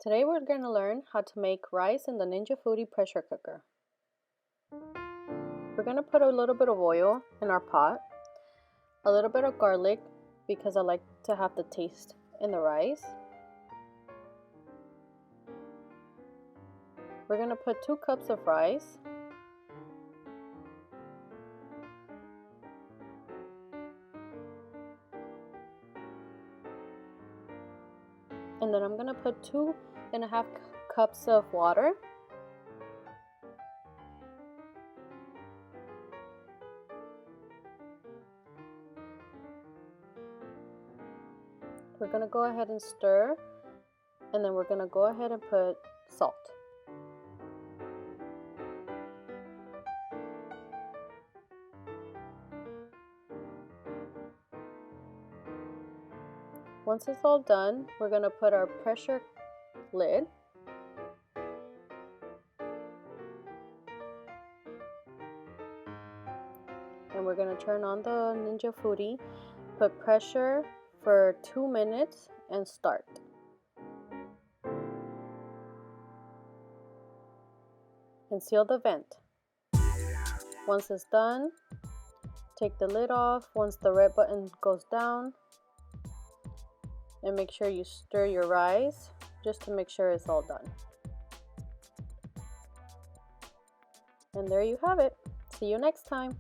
Today we're going to learn how to make rice in the Ninja Foodie pressure cooker. We're going to put a little bit of oil in our pot, a little bit of garlic because I like to have the taste in the rice. We're going to put 2 cups of rice. And then I'm going to put 2.5 cups of water. We're going to go ahead and stir, and then we're going to go ahead and put salt. Once it's all done, we're going to put our pressure lid. And we're going to turn on the Ninja Foodie, put pressure for 2 minutes, and start. And seal the vent. Once it's done, take the lid off once the red button goes down. And make sure you stir your rice just to make sure it's all done. And there you have it. See you next time.